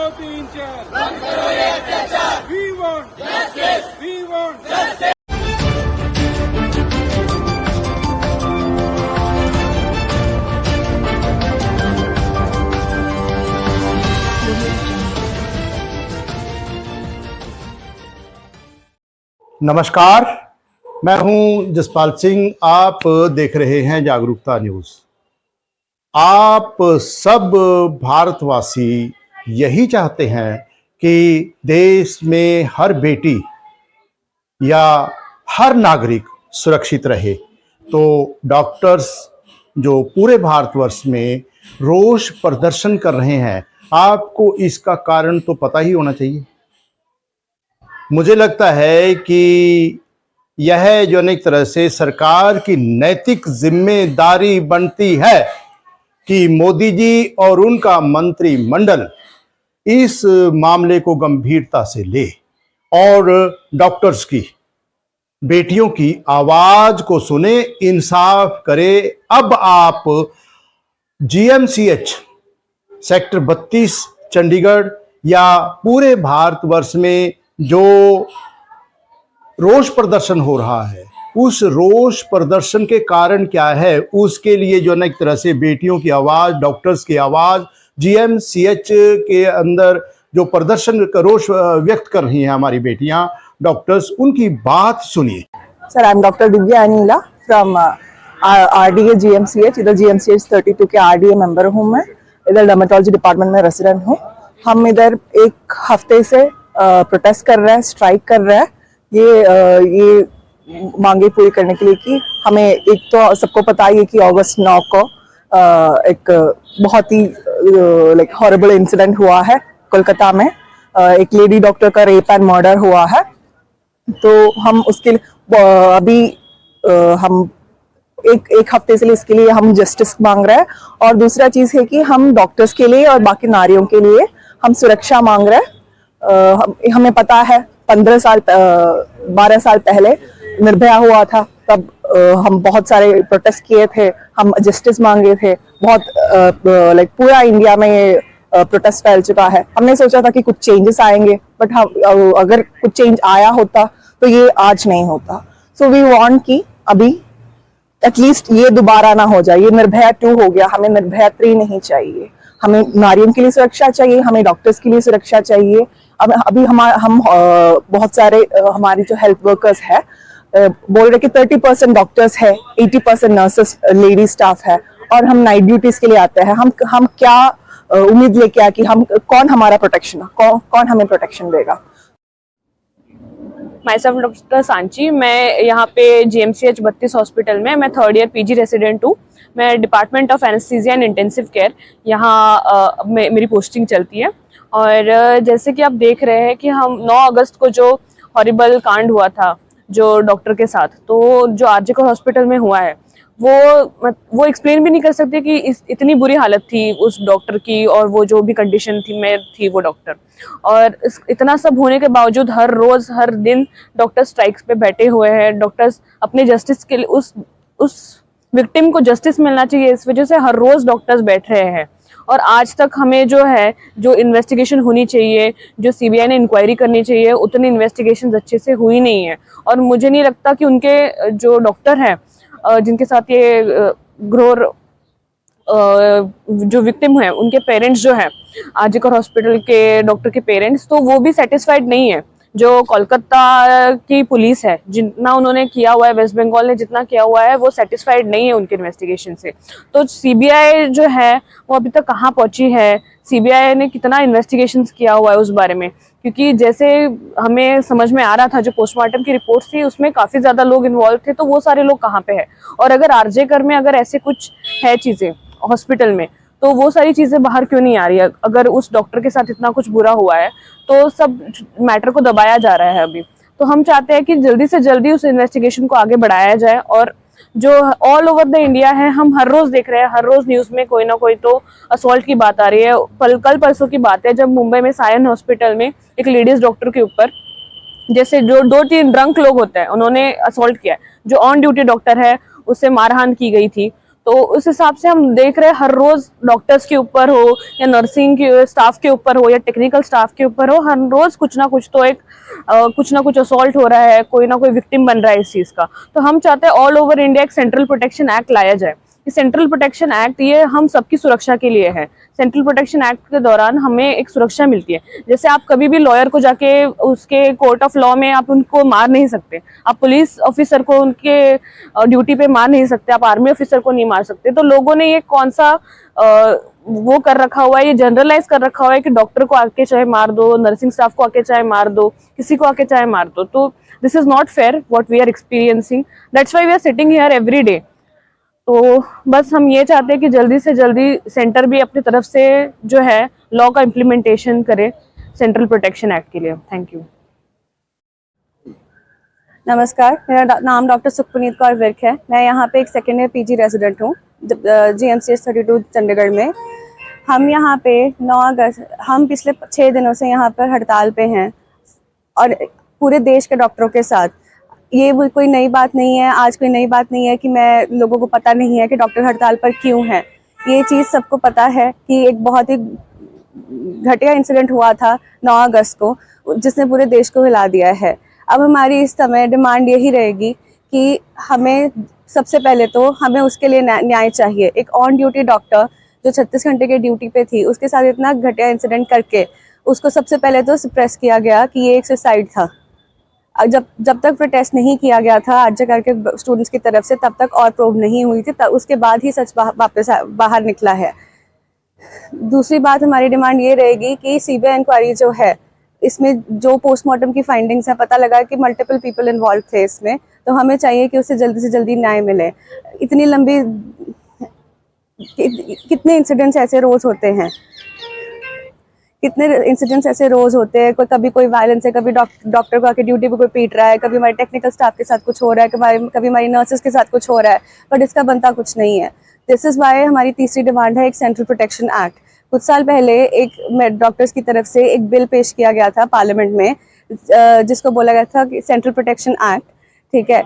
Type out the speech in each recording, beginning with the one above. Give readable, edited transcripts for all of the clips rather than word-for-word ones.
2 3 4 बंद करो ये अत्याचार। We want justice, we want justice। नमस्कार, मैं हूं जसपाल सिंह। आप देख रहे हैं जागरूकता न्यूज। आप सब भारतवासी यही चाहते हैं कि देश में हर बेटी या हर नागरिक सुरक्षित रहे। तो डॉक्टर्स जो पूरे भारतवर्ष में रोष प्रदर्शन कर रहे हैं, आपको इसका कारण तो पता ही होना चाहिए। मुझे लगता है कि यह जो एक तरह से सरकार की नैतिक जिम्मेदारी बनती है कि मोदी जी और उनका मंत्रिमंडल इस मामले को गंभीरता से ले और डॉक्टर्स की, बेटियों की आवाज को सुने, इंसाफ करे। अब आप जीएमसीएच सेक्टर 32 चंडीगढ़ या पूरे भारतवर्ष में जो रोष प्रदर्शन हो रहा है, उस रोष प्रदर्शन के कारण क्या है, उसके लिए जो एक तरह से बेटियों की आवाज, डॉक्टर्स की आवाज, जीएमसीएच के अंदर जो प्रदर्शन का रोष व्यक्त कर रही हैं हमारी बेटियां डॉक्टर्स, उनकी बात सुनिए। Sir, I am doctor Divya Anila from RDA GMCH. इधर जीएमसीएच 32 के आरडीए मेंबर हूँ मैं। इधर डर्मेटोलॉजी डिपार्टमेंट में रेसिडेंट हूँ। हम इधर एक हफ्ते से प्रोटेस्ट कर रहे हैं, स्ट्राइक कर रहे हैं, ये मांगे पूरी करने के लिए कि हमें, एक तो सबको पता ही है कि अगस्त 9 को एक बहुत ही लाइक हॉरिबल इंसिडेंट हुआ है कोलकाता में। एक लेडी डॉक्टर का रेप एंड मर्डर हुआ है। तो हम उसके अभी हम एक हफ्ते से इसके लिए हम जस्टिस मांग रहे हैं। और दूसरा चीज है कि हम डॉक्टर्स के लिए और बाकी नारियों के लिए हम सुरक्षा मांग रहे हैं। हमें पता है 12 साल पहले निर्भया हुआ था, तब हम बहुत सारे प्रोटेस्ट किए थे, हम जस्टिस मांगे थे। बहुत लाइक पूरा इंडिया में ये प्रोटेस्ट फैल चुका है। हमने सोचा था कि कुछ चेंजेस आएंगे, बट अगर कुछ चेंज आया होता तो ये आज नहीं होता। सो वी वांट कि अभी एटलीस्ट ये दोबारा ना हो जाए। ये निर्भया 2 हो गया, हमें निर्भया 3 नहीं चाहिए। हमें नारियों के लिए सुरक्षा चाहिए, हमें डॉक्टर्स के लिए सुरक्षा चाहिए। अभी हम बहुत सारे हमारे जो हेल्थ वर्कर्स है बोल रहे कि 30% डॉक्टर्स है, 80% नर्सेस लेडी स्टाफ है, और हम नाइट ड्यूटीज के लिए आते हैं। हम क्या उम्मीद लेके आए कि हम कौन हमारा प्रोटेक्शन, कौन हमें प्रोटेक्शन देगा। My self doctor Sanchi. मैं यहाँ पे जीएमसीएच 32 हॉस्पिटल में मैं 3rd ईयर पीजी रेसिडेंट हूँ। मैं department of anaesthesia and intensive care, यहाँ मेरी पोस्टिंग चलती है। और जैसे कि आप देख रहे हैं कि हम 9 अगस्त को जो हॉरिबल कांड हुआ था जो डॉक्टर के साथ, तो जो आरजे को हॉस्पिटल में हुआ है, वो एक्सप्लेन भी नहीं कर सकते कि इतनी बुरी हालत थी उस डॉक्टर की, और वो जो भी कंडीशन में थी वो डॉक्टर। और इतना सब होने के बावजूद हर रोज हर दिन डॉक्टर स्ट्राइक्स पे बैठे हुए हैं। डॉक्टर्स अपने जस्टिस के लिए, उस विक्टिम को जस्टिस मिलना चाहिए, इस वजह से हर रोज डॉक्टर्स बैठ रहे हैं। और आज तक हमें जो है, जो इन्वेस्टिगेशन होनी चाहिए, जो सीबीआई ने इंक्वायरी करनी चाहिए, उतनी इन्वेस्टिगेशन अच्छे से हुई नहीं है। और मुझे नहीं लगता कि उनके जो डॉक्टर हैं जिनके साथ ये घोर जो विक्टिम है, उनके पेरेंट्स जो है, आरजीकर हॉस्पिटल के डॉक्टर के पेरेंट्स, तो वो भी सेटिस्फाइड नहीं है। जो कोलकाता की पुलिस है, जितना उन्होंने किया हुआ है, वेस्ट बंगाल ने जितना किया हुआ है, वो सेटिस्फाइड नहीं है उनके इन्वेस्टिगेशन से। तो सीबीआई जो है वो अभी तक कहाँ पहुंची है, सीबीआई ने कितना इन्वेस्टिगेशंस किया हुआ है उस बारे में। क्योंकि जैसे हमें समझ में आ रहा था, जो पोस्टमार्टम की रिपोर्ट थी उसमें काफी ज्यादा लोग इन्वॉल्व थे, तो वो सारे लोग कहाँ पे है। और अगर आरजेकर में अगर ऐसे कुछ है चीजें हॉस्पिटल में, तो वो सारी चीजें बाहर क्यों नहीं आ रही है। अगर उस डॉक्टर के साथ इतना कुछ बुरा हुआ है तो सब मैटर को दबाया जा रहा है अभी। तो हम चाहते हैं कि जल्दी से जल्दी उस इन्वेस्टिगेशन को आगे बढ़ाया जाए। और जो ऑल ओवर द इंडिया है, हम हर रोज देख रहे हैं, हर रोज न्यूज में कोई ना कोई तो असॉल्ट की बात आ रही है। कल परसों की बात है जब मुंबई में सायन हॉस्पिटल में एक लेडीज डॉक्टर के ऊपर, जैसे जो 2-3 ड्रंक लोग होते हैं, उन्होंने असॉल्ट किया है। जो ऑन ड्यूटी डॉक्टर है उससे मारहान की गई थी। तो उस हिसाब से हम देख रहे हैं हर रोज डॉक्टर्स के ऊपर हो या नर्सिंग के स्टाफ के ऊपर हो या टेक्निकल स्टाफ के ऊपर हो, हर रोज कुछ ना कुछ तो कुछ ना कुछ असॉल्ट हो रहा है, कोई ना कोई विक्टिम बन रहा है इस चीज का। तो हम चाहते हैं ऑल ओवर इंडिया एक सेंट्रल प्रोटेक्शन एक्ट लाया जाए। सेंट्रल प्रोटेक्शन एक्ट ये हम सबकी सुरक्षा के लिए है। सेंट्रल प्रोटेक्शन एक्ट के दौरान हमें एक सुरक्षा मिलती है। जैसे आप कभी भी लॉयर को जाके उसके कोर्ट ऑफ लॉ में आप उनको मार नहीं सकते, आप पुलिस ऑफिसर को उनके ड्यूटी पे मार नहीं सकते, आप आर्मी ऑफिसर को नहीं मार सकते। तो लोगों ने ये कौन सा वो कर रखा हुआ है, ये जनरलाइज कर रखा हुआ है कि डॉक्टर को आके चाहे मार दो, नर्सिंग स्टाफ को आके चाहे मार दो, किसी को आके चाहे मार दो। तो this is not fair what we are experiencing, that's why we are sitting here every day. तो बस हम ये चाहते हैं कि जल्दी से जल्दी सेंटर भी अपनी तरफ से जो है लॉ का इम्प्लीमेंटेशन करे सेंट्रल प्रोटेक्शन एक्ट के लिए। Thank you. नमस्कार, मेरा नाम डॉक्टर सुखपुनीत कौर विर्क है। मैं यहाँ पे एक सेकेंड ईयर पीजी रेजिडेंट हूँ GMCH 32 चंडीगढ़ में। हम यहाँ पे 9 अगस्त, हम पिछले 6 दिनों से यहाँ पर हड़ताल पे हैं और पूरे देश के डॉक्टरों के साथ। ये कोई नई बात नहीं है, आज कोई नई बात नहीं है कि मैं लोगों को पता नहीं है कि डॉक्टर हड़ताल पर क्यों हैं। ये चीज़ सबको पता है कि एक बहुत ही घटिया इंसिडेंट हुआ था 9 अगस्त को, जिसने पूरे देश को हिला दिया है। अब हमारी इस समय डिमांड यही रहेगी कि हमें सबसे पहले तो हमें उसके लिए न्याय चाहिए। एक ऑन ड्यूटी डॉक्टर जो 36 घंटे के ड्यूटी पे थी, उसके साथ इतना घटिया इंसिडेंट करके उसको सबसे पहले तो सप्रेस किया गया कि ये एक सुसाइड था। जब तक प्रोटेस्ट नहीं किया गया था आरजेकर के स्टूडेंट्स की तरफ से, तब तक और प्रूव नहीं हुई थी, उसके बाद ही सच वापस बाहर निकला है। दूसरी बात हमारी डिमांड ये रहेगी कि सीबीआई इंक्वायरी जो है, इसमें जो पोस्टमार्टम की फाइंडिंग्स है, पता लगा कि मल्टीपल पीपल इन्वॉल्व थे इसमें, तो हमें चाहिए कि उससे जल्दी से जल्दी न्याय मिले। इतनी लंबी कितने इंसिडेंट्स ऐसे रोज होते हैं, कितने इंसिडेंट्स ऐसे रोज होते हैं। कभी कोई वायलेंस है, कभी डॉक्टर को आके ड्यूटी पे कोई पीट रहा है, कभी हमारे टेक्निकल स्टाफ के साथ कुछ हो रहा है, कभी हमारी नर्सेस के साथ कुछ हो रहा है, बट इसका बनता कुछ नहीं है। दिस इज वाई हमारी तीसरी डिमांड है एक सेंट्रल प्रोटेक्शन एक्ट। कुछ साल पहले एक डॉक्टर्स की तरफ से एक बिल पेश किया गया था पार्लियामेंट में, जिसको बोला गया था कि सेंट्रल प्रोटेक्शन एक्ट, ठीक है,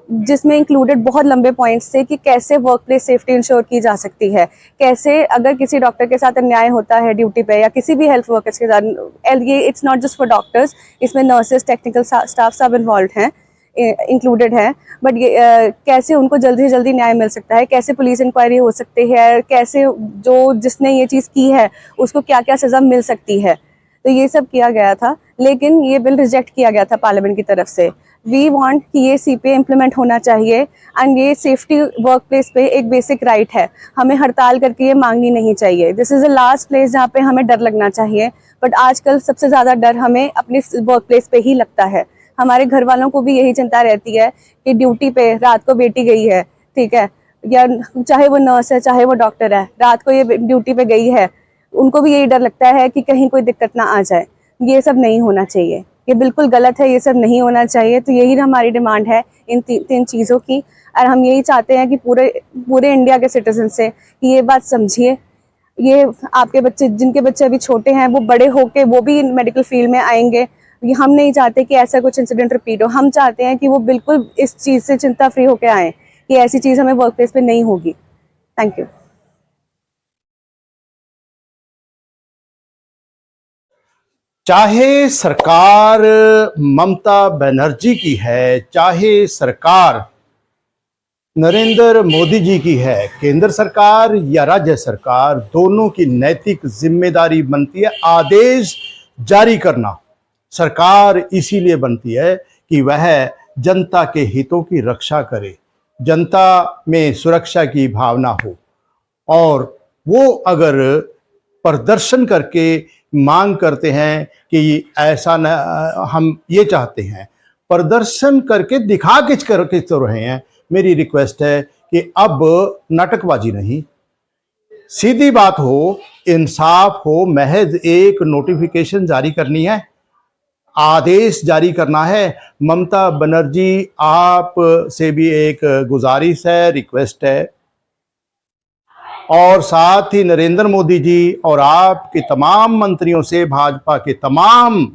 जिसमें इंक्लूडेड बहुत लंबे पॉइंट्स थे कि कैसे वर्क प्लेस सेफ्टी इंश्योर की जा सकती है, कैसे अगर किसी डॉक्टर के साथ अन्याय होता है ड्यूटी पे या किसी भी हेल्थ वर्कर्स के साथ, ये it's not just for doctors, इसमें नर्सेस, टेक्निकल स्टाफ सब इन्वॉल्व हैं, इंक्लूडेड है। बट ये कैसे उनको जल्दी से जल्दी न्याय मिल सकता है, कैसे पुलिस इंक्वायरी हो सकती है, कैसे जिसने ये चीज़ की है उसको क्या क्या सज़ा मिल सकती है, तो ये सब किया गया था। लेकिन ये बिल रिजेक्ट किया गया था पार्लियामेंट की तरफ से। वी वांट कि ये सीपीए इम्प्लीमेंट होना चाहिए एंड ये सेफ्टी वर्क प्लेस पे एक बेसिक राइट है, हमें हड़ताल करके ये मांगनी नहीं चाहिए। This is the last place जहाँ पे हमें डर लगना चाहिए, बट आजकल सबसे ज़्यादा डर हमें अपने वर्क प्लेस पे ही लगता है। हमारे घर वालों को भी यही चिंता रहती है कि ड्यूटी पे रात को बेटी गई है, ठीक है, या चाहे वो नर्स है चाहे वो डॉक्टर है, रात को ये ड्यूटी पे गई है, उनको भी यही डर लगता है कि कहीं कोई दिक्कत ना आ जाए। ये सब नहीं होना चाहिए, ये बिल्कुल गलत है, ये सब नहीं होना चाहिए। तो यही हमारी डिमांड है इन तीन चीज़ों की, और हम यही चाहते हैं कि पूरे इंडिया के सिटीजन से कि ये बात समझिए। ये आपके बच्चे, जिनके बच्चे अभी छोटे हैं, वो बड़े होके वो भी मेडिकल फील्ड में आएंगे। हम नहीं चाहते कि ऐसा कुछ इंसिडेंट रिपीट हो। हम चाहते हैं कि वो बिल्कुल इस चीज़ से चिंता फ्री होके आए कि ऐसी चीज़ हमें वर्क प्लेस पे नहीं होगी। Thank you. चाहे सरकार ममता बनर्जी की है, चाहे सरकार नरेंद्र मोदी जी की है, केंद्र सरकार या राज्य सरकार, दोनों की नैतिक जिम्मेदारी बनती है आदेश जारी करना। सरकार इसीलिए बनती है कि वह जनता के हितों की रक्षा करे, जनता में सुरक्षा की भावना हो, और वो अगर प्रदर्शन करके मांग करते हैं कि ऐसा न, हम ये चाहते हैं, प्रदर्शन करके दिखा किस तो रहे हैं। मेरी रिक्वेस्ट है कि अब नाटकबाजी नहीं, सीधी बात हो, इंसाफ हो, महज एक नोटिफिकेशन जारी करनी है, आदेश जारी करना है। ममता बनर्जी, आप से भी एक गुजारिश है, रिक्वेस्ट है, और साथ ही नरेंद्र मोदी जी और आपके तमाम मंत्रियों से, भाजपा के तमाम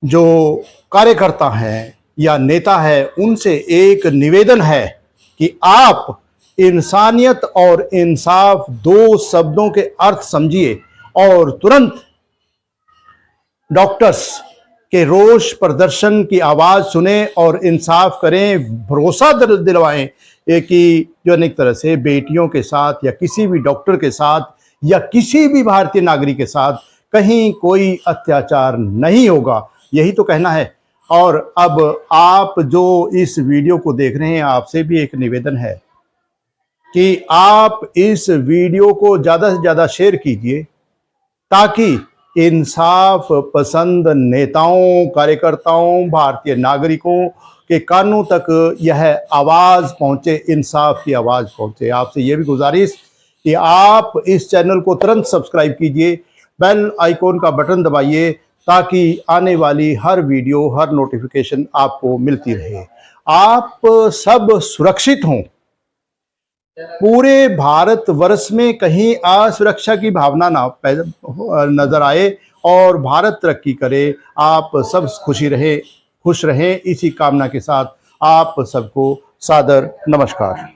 जो कार्यकर्ता हैं या नेता है, उनसे एक निवेदन है कि आप इंसानियत और इंसाफ दो शब्दों के अर्थ समझिए और तुरंत डॉक्टर्स के रोष प्रदर्शन की आवाज सुने और इंसाफ करें, भरोसा दिलवाएं कि जो अनेक तरह से बेटियों के साथ या किसी भी डॉक्टर के साथ या किसी भी भारतीय नागरिक के साथ कहीं कोई अत्याचार नहीं होगा, यही तो कहना है। और अब आप जो इस वीडियो को देख रहे हैं, आपसे भी एक निवेदन है कि आप इस वीडियो को ज़्यादा से ज़्यादा शेयर कीजिए ताकि इंसाफ पसंद नेताओं, कार्यकर्ताओं, भारतीय नागरिकों के कानों तक यह आवाज़ पहुंचे, इंसाफ की आवाज़ पहुंचे। आपसे यह भी गुजारिश कि आप इस चैनल को तुरंत सब्सक्राइब कीजिए, बेल आइकॉन का बटन दबाइए ताकि आने वाली हर वीडियो, हर नोटिफिकेशन आपको मिलती रहे। आप सब सुरक्षित हों। पूरे भारतवर्ष में कहीं असुरक्षा की भावना ना नजर आए और भारत तरक्की करे। आप सब खुश रहें, इसी कामना के साथ आप सबको सादर नमस्कार।